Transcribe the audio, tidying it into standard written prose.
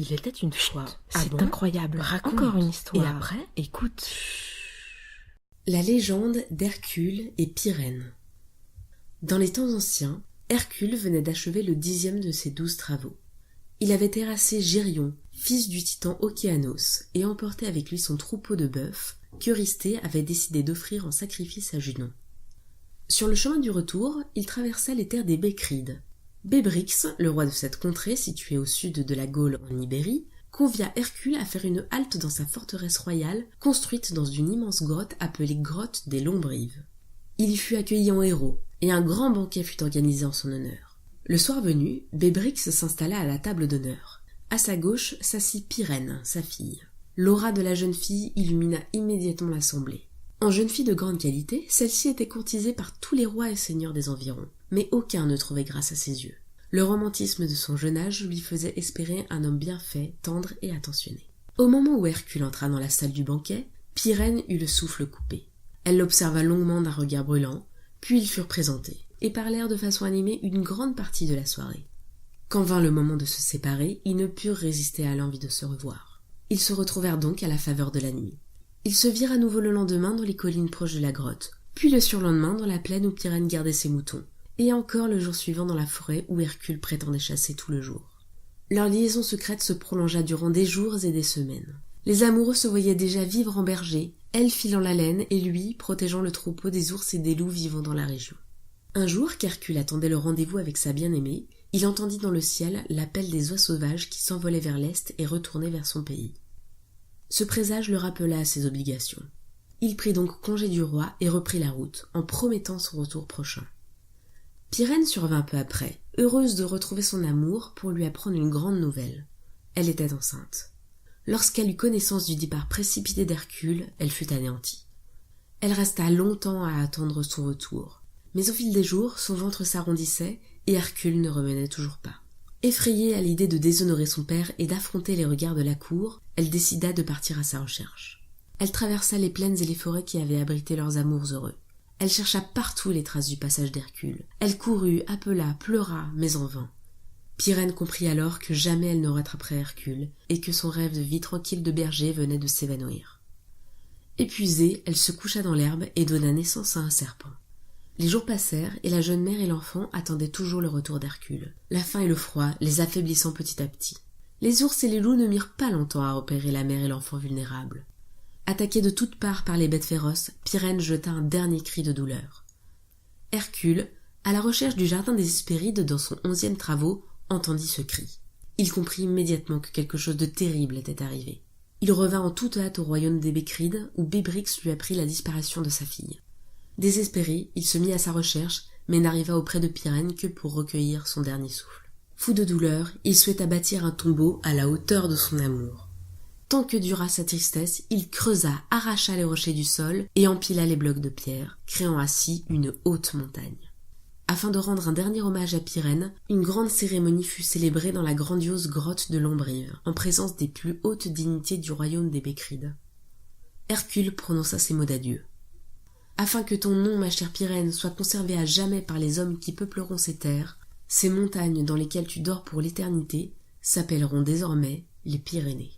Il était une fois. C'est incroyable. Raconte. Encore une histoire. Et après, écoute. La légende d'Hercule et Pyrène. Dans les temps anciens, Hercule venait d'achever le 10e de ses 12 travaux. Il avait terrassé Gérion, fils du titan Océanos, et emporté avec lui son troupeau de bœufs qu'Eurysthée avait décidé d'offrir en sacrifice à Junon. Sur le chemin du retour, il traversa les terres des Bécrides. Bébrix, le roi de cette contrée située au sud de la Gaule en Ibérie, convia Hercule à faire une halte dans sa forteresse royale, construite dans une immense grotte appelée grotte des Lombrives. Il y fut accueilli en héros, et un grand banquet fut organisé en son honneur. Le soir venu, Bébrix s'installa à la table d'honneur. À sa gauche s'assit Pyrène, sa fille. L'aura de la jeune fille illumina immédiatement l'assemblée. En jeune fille de grande qualité, celle-ci était courtisée par tous les rois et seigneurs des environs, mais aucun ne trouvait grâce à ses yeux. Le romantisme de son jeune âge lui faisait espérer un homme bien fait, tendre et attentionné. Au moment où Hercule entra dans la salle du banquet, Pyrène eut le souffle coupé. Elle l'observa longuement d'un regard brûlant, puis ils furent présentés, et parlèrent de façon animée une grande partie de la soirée. Quand vint le moment de se séparer, ils ne purent résister à l'envie de se revoir. Ils se retrouvèrent donc à la faveur de la nuit. Ils se virent à nouveau le lendemain dans les collines proches de la grotte, puis le surlendemain dans la plaine où Pyrène gardait ses moutons, et encore le jour suivant dans la forêt où Hercule prétendait chasser tout le jour. Leur liaison secrète se prolongea durant des jours et des semaines. Les amoureux se voyaient déjà vivre en berger, elle filant la laine et lui protégeant le troupeau des ours et des loups vivant dans la région. Un jour qu'Hercule attendait le rendez-vous avec sa bien-aimée, il entendit dans le ciel l'appel des oies sauvages qui s'envolaient vers l'est et retournaient vers son pays. Ce présage le rappela à ses obligations. Il prit donc congé du roi et reprit la route, en promettant son retour prochain. Pyrène survint peu après, heureuse de retrouver son amour pour lui apprendre une grande nouvelle. Elle était enceinte. Lorsqu'elle eut connaissance du départ précipité d'Hercule, elle fut anéantie. Elle resta longtemps à attendre son retour, mais au fil des jours, son ventre s'arrondissait et Hercule ne revenait toujours pas. Effrayée à l'idée de déshonorer son père et d'affronter les regards de la cour, elle décida de partir à sa recherche. Elle traversa les plaines et les forêts qui avaient abrité leurs amours heureux. Elle chercha partout les traces du passage d'Hercule. Elle courut, appela, pleura, mais en vain. Pyrène comprit alors que jamais elle ne rattraperait Hercule, et que son rêve de vie tranquille de berger venait de s'évanouir. Épuisée, elle se coucha dans l'herbe et donna naissance à un serpent. Les jours passèrent, et la jeune mère et l'enfant attendaient toujours le retour d'Hercule, la faim et le froid les affaiblissant petit à petit. Les ours et les loups ne mirent pas longtemps à repérer la mère et l'enfant vulnérables. Attaquée de toutes parts par les bêtes féroces, Pyrène jeta un dernier cri de douleur. Hercule, à la recherche du jardin des Hespérides dans son 11e travaux, entendit ce cri. Il comprit immédiatement que quelque chose de terrible était arrivé. Il revint en toute hâte au royaume des Bécrides, où Bébrix lui apprit la disparition de sa fille. Désespéré, il se mit à sa recherche, mais n'arriva auprès de Pyrène que pour recueillir son dernier souffle. Fou de douleur, il souhaita bâtir un tombeau à la hauteur de son amour. Tant que dura sa tristesse, il creusa, arracha les rochers du sol et empila les blocs de pierre, créant ainsi une haute montagne. Afin de rendre un dernier hommage à Pyrène, une grande cérémonie fut célébrée dans la grandiose grotte de Lombrives, en présence des plus hautes dignités du royaume des Bécrides. Hercule prononça ces mots d'adieu. Afin que ton nom, ma chère Pyrène, soit conservé à jamais par les hommes qui peupleront ces terres, ces montagnes dans lesquelles tu dors pour l'éternité s'appelleront désormais les Pyrénées.